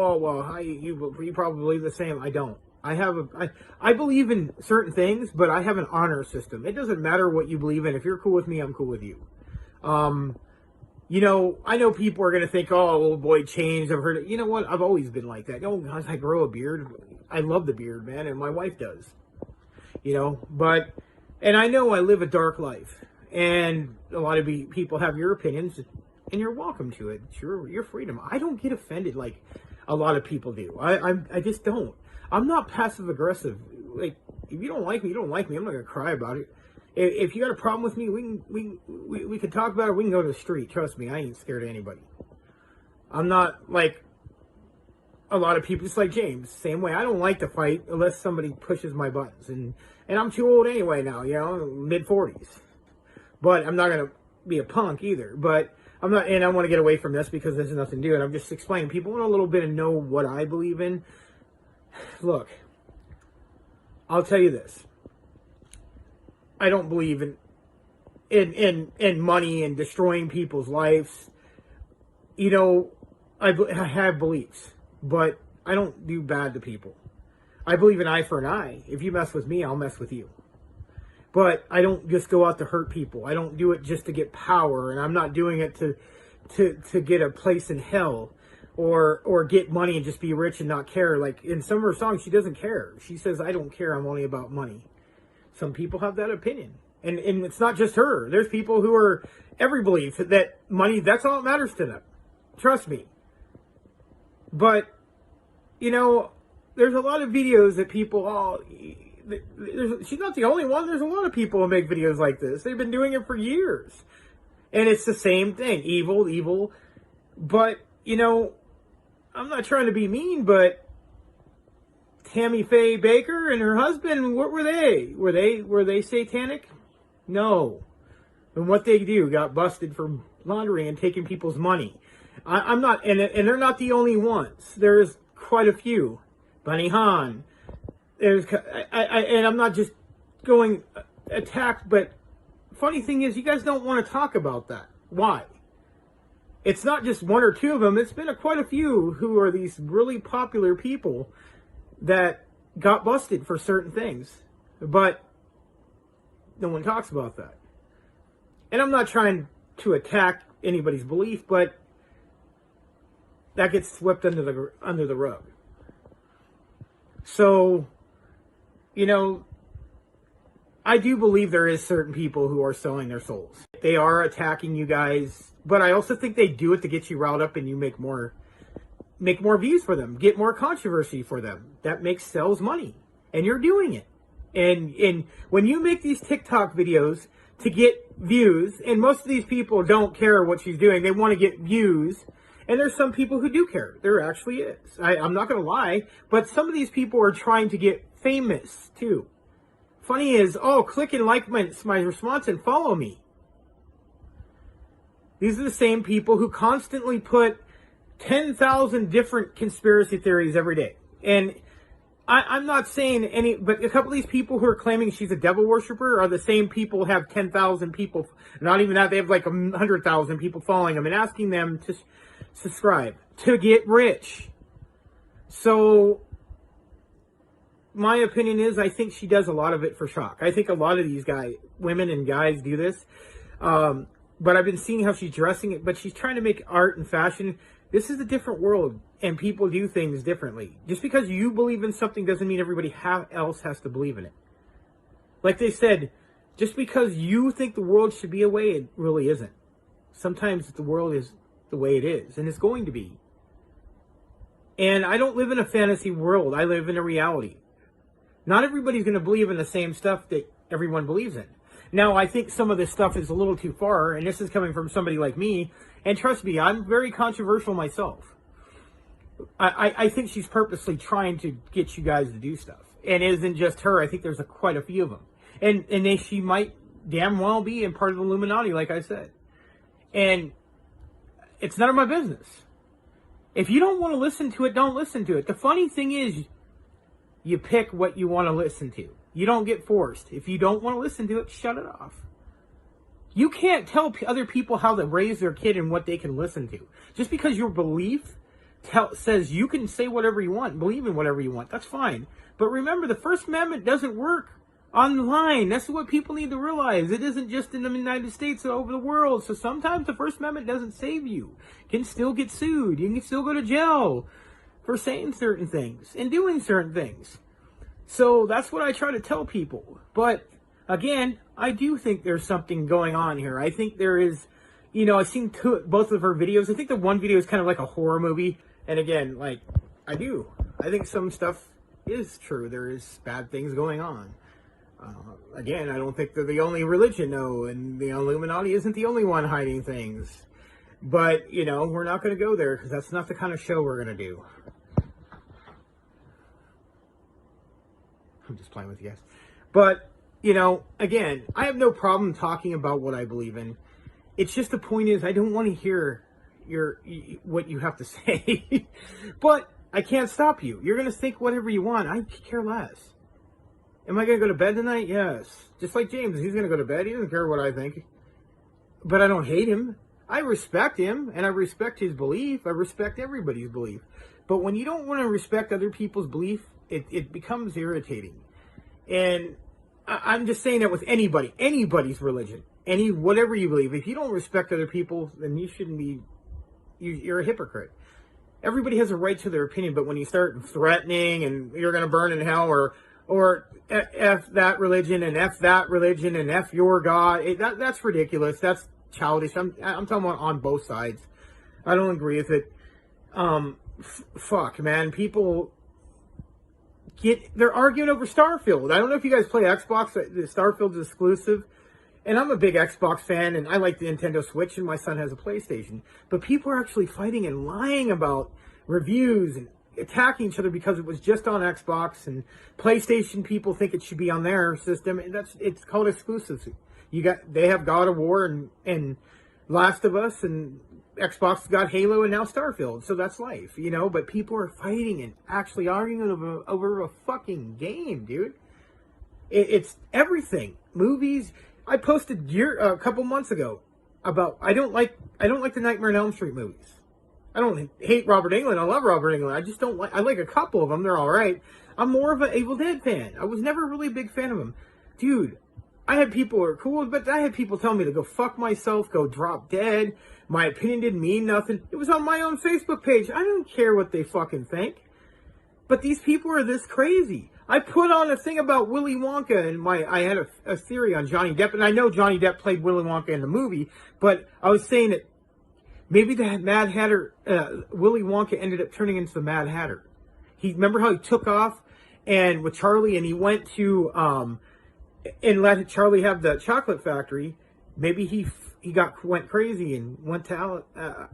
you probably believe the same. I don't. I believe in certain things, but I have an honor system. It doesn't matter what you believe in. If you're cool with me, I'm cool with you. I know people are going to think, oh, old boy changed. I've heard it. You know what? I've always been like that. As I grow a beard, I love the beard, man, and my wife does. And I know I live a dark life, and a lot of people have your opinions, and you're welcome to it. It's your freedom. I don't get offended like a lot of people do. I just don't. I'm not passive aggressive. Like, if you don't like me, you don't like me. I'm not gonna cry about it. If you got a problem with me, we can talk about it. We can go to the street. Trust me, I ain't scared of anybody. I'm not like a lot of people. It's like James, same way. I don't like to fight unless somebody pushes my buttons, and I'm too old anyway now. Mid-40s. But I'm not gonna be a punk either. But I'm not, and I want to get away from this because there's nothing to do. And I'm just explaining. People want a little bit and know what I believe in. Look, I'll tell you this. I don't believe in money and destroying people's lives. I have beliefs, but I don't do bad to people. I believe in eye for an eye. If you mess with me, I'll mess with you. But I don't just go out to hurt people. I don't do it just to get power, and I'm not doing it to get a place in hell. Or get money and just be rich and not care. Like in some of her songs, she doesn't care. She says, I don't care, I'm only about money. Some people have that opinion. And it's not just her. There's people who are every belief that money, that's all that matters to them. Trust me. But, there's a lot of videos that people, she's not the only one. There's a lot of people who make videos like this. They've been doing it for years. And it's the same thing. Evil. But, I'm not trying to be mean, but Tammy Faye Baker and her husband, what were they? Were they satanic? No. And what they do got busted for laundering and taking people's money. I'm not, and they're not the only ones. There's quite a few. Bunny Hahn. And I'm not just going attack, but funny thing is, you guys don't want to talk about that. Why? It's not just one or two of them. It's been quite a few who are these really popular people that got busted for certain things. But no one talks about that. And I'm not trying to attack anybody's belief, but that gets swept under the rug. So, I do believe there is certain people who are selling their souls. They are attacking you guys. But I also think they do it to get you riled up and you make more views for them, get more controversy for them. That sells money, and you're doing it. And when you make these TikTok videos to get views, and most of these people don't care what she's doing, they want to get views. And there's some people who do care. There actually is. I'm not going to lie, but some of these people are trying to get famous too. Funny is, click and like my response and follow me. These are the same people who constantly put 10,000 different conspiracy theories every day. And I'm not saying any, but a couple of these people who are claiming she's a devil worshiper are the same people who have 10,000 people, not even that, they have like 100,000 people following them and asking them to subscribe to get rich. So, my opinion is, I think she does a lot of it for shock. I think a lot of these women and guys do this. But I've been seeing how she's dressing it, but she's trying to make art and fashion. This is a different world, and people do things differently. Just because you believe in something doesn't mean everybody else has to believe in it. Like they said, just because you think the world should be a way, it really isn't. Sometimes the world is the way it is, and it's going to be. And I don't live in a fantasy world. I live in a reality. Not everybody's going to believe in the same stuff that everyone believes in. Now, I think some of this stuff is a little too far, and this is coming from somebody like me. And trust me, I'm very controversial myself. I think she's purposely trying to get you guys to do stuff. And it isn't just her. I think there's quite a few of them. And she might damn well be in part of the Illuminati, like I said. And it's none of my business. If you don't want to listen to it, don't listen to it. The funny thing is, you pick what you want to listen to. You don't get forced. If you don't want to listen to it, shut it off. You can't tell other people how to raise their kid and what they can listen to. Just because your belief says you can say whatever you want, believe in whatever you want, that's fine. But remember, the First Amendment doesn't work online. That's what people need to realize. It isn't just in the United States, but over the world. So sometimes the First Amendment doesn't save you. You can still get sued. You can still go to jail for saying certain things and doing certain things. So that's what I try to tell people. But again, I do think there's something going on here. I think there is, I've seen both of her videos. I think the one video is kind of like a horror movie. And again, I think some stuff is true. There is bad things going on. Again, I don't think they're the only religion, no, and the Illuminati isn't the only one hiding things. But, we're not going to go there because that's not the kind of show we're going to do. I'm just playing with you guys. But, again, I have no problem talking about what I believe in. It's just the point is I don't want to hear what you have to say. But I can't stop you. You're going to think whatever you want. I care less. Am I going to go to bed tonight? Yes. Just like James. He's going to go to bed. He doesn't care what I think. But I don't hate him. I respect him, and I respect his belief. I respect everybody's belief. But when you don't want to respect other people's belief, it becomes irritating. And I'm just saying that with anybody's religion, whatever you believe. If you don't respect other people, then you shouldn't be, you're a hypocrite. Everybody has a right to their opinion, but when you start threatening and you're going to burn in hell or F that religion and F that religion and F your God, that's ridiculous. That's childish. I'm talking about on both sides. I don't agree with it. Fuck, man. People they're arguing over Starfield. I don't know if you guys play Xbox. The Starfield's exclusive. And I'm a big Xbox fan, and I like the Nintendo Switch, and my son has a PlayStation. But people are actually fighting and lying about reviews and attacking each other because it was just on Xbox, and PlayStation people think it should be on their system, and it's called exclusive. They have God of War and Last of Us, and Xbox got Halo and now Starfield, so that's life, but people are fighting and actually arguing over a fucking game, dude. It's everything. Movies. I posted a couple months ago about I don't like the Nightmare on Elm Street movies. I don't hate Robert Englund. I love Robert Englund. I just don't I like a couple of them. They're all right. I'm more of an Evil Dead fan. I was never really a big fan of them. Dude, I had people who are cool, but I had people tell me to go fuck myself, go drop dead. My opinion didn't mean nothing. It was on my own Facebook page. I don't care what they fucking think. But these people are this crazy. I put on a thing about Willy Wonka, and I had a theory on Johnny Depp, and I know Johnny Depp played Willy Wonka in the movie, but I was saying that maybe the Mad Hatter, Willy Wonka ended up turning into the Mad Hatter. Remember how he took off and with Charlie, and he went to and let Charlie have the chocolate factory. Maybe he went crazy and went to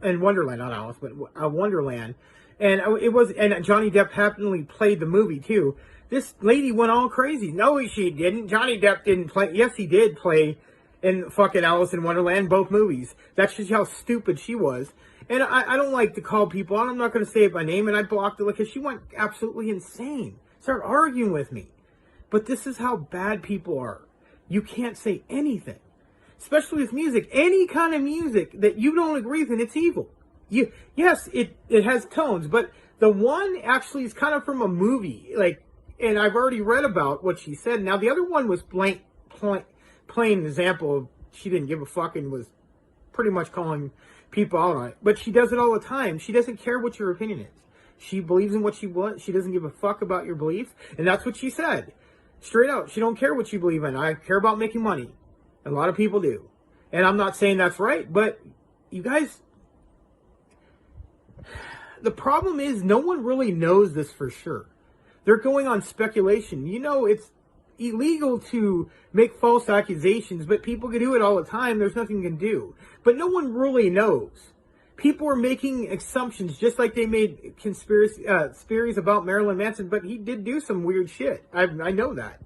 in Wonderland, not Alice, but Wonderland, and and Johnny Depp happily played the movie too. This lady went all crazy. No, she didn't. Johnny Depp didn't play. Yes, he did play in fucking Alice in Wonderland, both movies. That's just how stupid she was. And I don't like to call people out. I'm not going to say it by name, and I blocked her because she went absolutely insane. Start arguing with me. But this is how bad people are. You can't say anything. Especially with music. Any kind of music that you don't agree with, it's evil. Yes, it has tones, but the one actually is kind of from a movie. Like, and I've already read about what she said. Now, the other one was plain example of she didn't give a fuck and was pretty much calling people out on it. But she does it all the time. She doesn't care what your opinion is. She believes in what she wants. She doesn't give a fuck about your belief. And that's what she said. Straight out. She don't care what you believe in. I care about making money. A lot of people do. And I'm not saying that's right, but you guys, the problem is no one really knows this for sure. They're going on speculation. You know, it's illegal to make false accusations, but people can do it all the time. There's nothing you can do. But no one really knows. People are making assumptions, just like they made conspiracy theories about Marilyn Manson, but he did do some weird shit. I know that.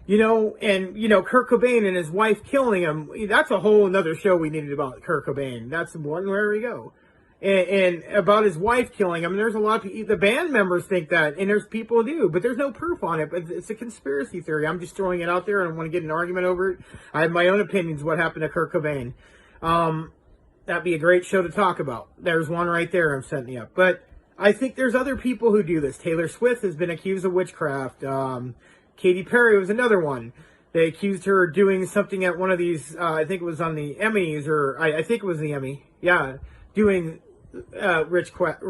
You know, and, you know, Kurt Cobain and his wife killing him, that's a whole another show we needed about Kurt Cobain. That's one where we go. And about his wife killing him, there's a lot of people, the band members think that, and there's people who do, but there's no proof on it, but it's a conspiracy theory. I'm just throwing it out there. I don't want to get in an argument over it. I have my own opinions what happened to Kurt Cobain. That'd be a great show to talk about. There's one right there I'm setting you up. But I think there's other people who do this. Taylor Swift has been accused of witchcraft. Katy Perry was another one. They accused her of doing something at one of these, I think it was on the Emmys, or I think it was the Emmy. Yeah, doing witchcraft,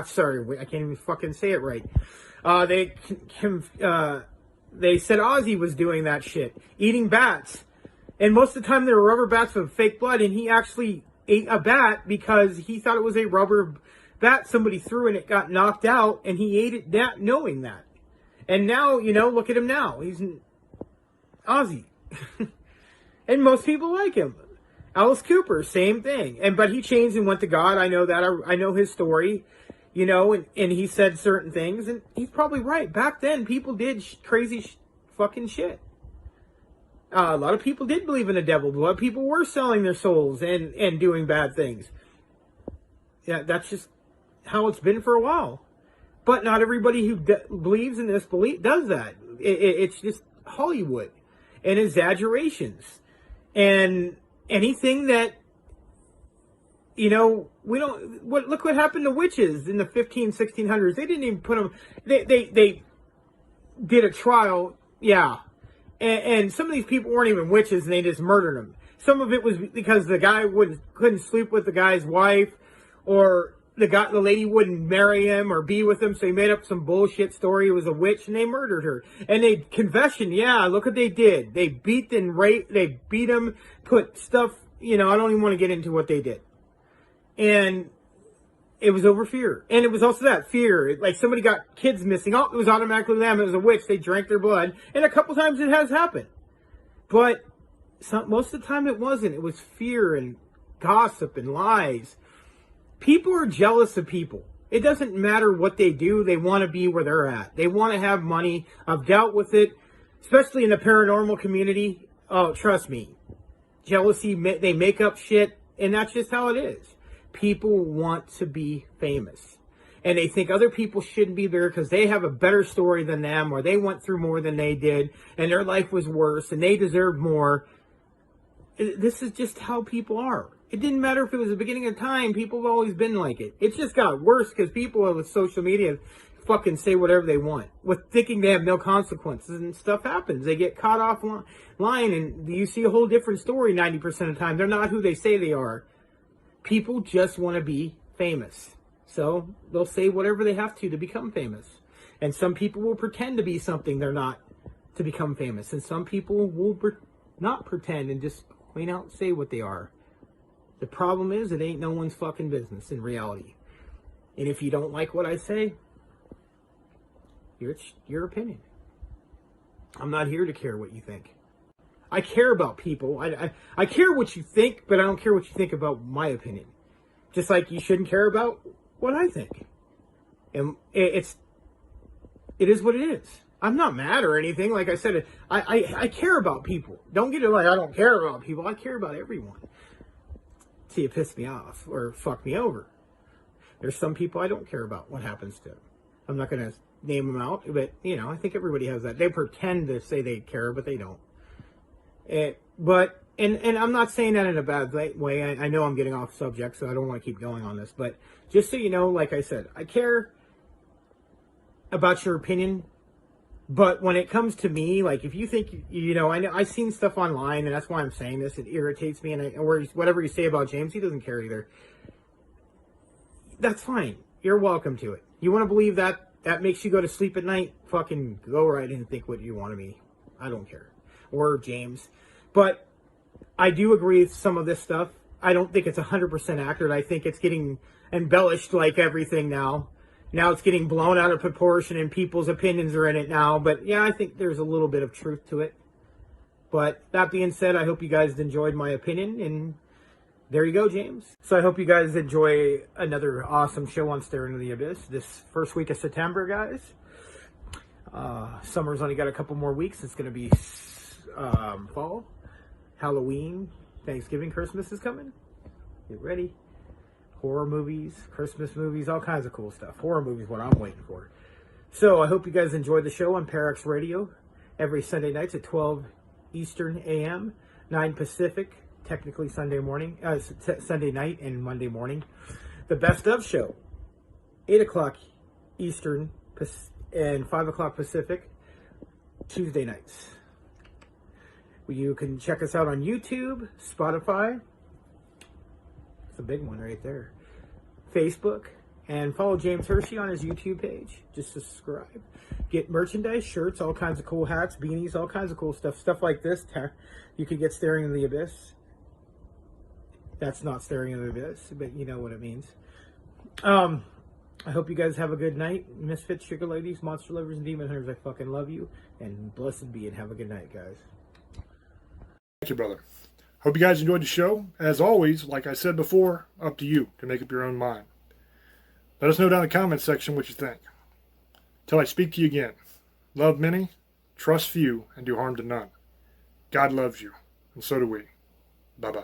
sorry, I can't even fucking say it right. They said Ozzy was doing that shit, eating bats. And most of the time they were rubber bats with fake blood, and he actually ate a bat because he thought it was a rubber bat somebody threw and it got knocked out, and he ate it that knowing that. And now, you know, look at him now. He's an Ozzy. And most people like him. Alice Cooper, same thing. But he changed and went to God. I know that. I know his story. You know, and he said certain things. And he's probably right. Back then, people did crazy fucking shit. A lot of people did believe in the devil. A lot of people were selling their souls and doing bad things. Yeah, that's just how it's been for a while. But not everybody who believes in this does that. It's just Hollywood and exaggerations. And anything that, you know, we don't... Look what happened to witches in the 1600s. They didn't even put them... They did a trial, yeah. And some of these people weren't even witches, and they just murdered them. Some of it was because the guy couldn't sleep with the guy's wife, or the lady wouldn't marry him or be with him, so he made up some bullshit story. It was a witch, and they murdered her. And they confession, yeah, look what they did. They beat and raped, they beat him, put stuff, you know, I don't even want to get into what they did. And it was over fear. And it was also that fear. Like somebody got kids missing. Oh, it was automatically them. It was a witch. They drank their blood. And a couple times it has happened. But most of the time it wasn't. It was fear and gossip and lies. People are jealous of people. It doesn't matter what they do. They want to be where they're at. They want to have money. I've dealt with it, especially in the paranormal community. Oh, trust me. Jealousy, they make up shit. And that's just how it is. People want to be famous. And they think other people shouldn't be there because they have a better story than them, or they went through more than they did, and their life was worse, and they deserve more. This is just how people are. It didn't matter if it was the beginning of time. People have always been like it. It just got worse because people with social media fucking say whatever they want with thinking they have no consequences, and stuff happens. They get caught off line, and you see a whole different story 90% of the time. They're not who they say they are. People just want to be famous. So they'll say whatever they have to become famous. And some people will pretend to be something they're not to become famous. And some people will not pretend and just plain out say what they are. The problem is it ain't no one's fucking business in reality. And if you don't like what I say, it's your opinion. I'm not here to care what you think. I care about people. I care what you think, but I don't care what you think about my opinion. Just like you shouldn't care about what I think. And it is what it is. I'm not mad or anything. Like I said, I care about people. Don't get it like I don't care about people. I care about everyone. See, it piss me off or fuck me over. There's some people I don't care about what happens to. I'm not going to name them out, but I think everybody has that. They pretend to say they care, but they don't. But I'm not saying that in a bad way. I know I'm getting off subject, so I don't want to keep going on this. But just so you know, like I said, I care about your opinion. But when it comes to me, like if you think, I know I've seen stuff online, and that's why I'm saying this. It irritates me, or whatever you say about James, he doesn't care either. That's fine. You're welcome to it. You want to believe that makes you go to sleep at night? Fucking go right and think what you want of me. I don't care. Or James. But I do agree with some of this stuff. I don't think it's 100% accurate. I think it's getting embellished like everything now. Now it's getting blown out of proportion and people's opinions are in it now. But yeah, I think there's a little bit of truth to it. But that being said, I hope you guys enjoyed my opinion. And there you go, James. So I hope you guys enjoy another awesome show on Staring into the Abyss this first week of September, guys. Summer's only got a couple more weeks. It's going to be fall, Halloween, Thanksgiving, Christmas is coming. Get ready. Horror movies, Christmas movies, all kinds of cool stuff. Horror movies, what I'm waiting for. So I hope you guys enjoyed the show on Parax Radio every Sunday nights at 12 Eastern AM, 9 Pacific, technically Sunday morning, Sunday night and Monday morning. The Best of Show, 8 o'clock Eastern and 5 o'clock Pacific, Tuesday nights. You can check us out on YouTube, Spotify. It's a big one right there. Facebook. And follow James Hershey on his YouTube page. Just subscribe. Get merchandise, shirts, all kinds of cool hats, beanies, all kinds of cool stuff. Stuff like this. You could get Staring into the Abyss. That's not Staring into the Abyss, but you know what it means. I hope you guys have a good night. Misfits, sugar ladies, monster lovers, and demon hunters, I fucking love you. And blessed be, and have a good night, guys. Thank you, brother. Hope you guys enjoyed the show. As always, like I said before, up to you to make up your own mind. Let us know down in the comments section what you think. Till I speak to you again, love many, trust few, and do harm to none. God loves you, and so do we. Bye-bye.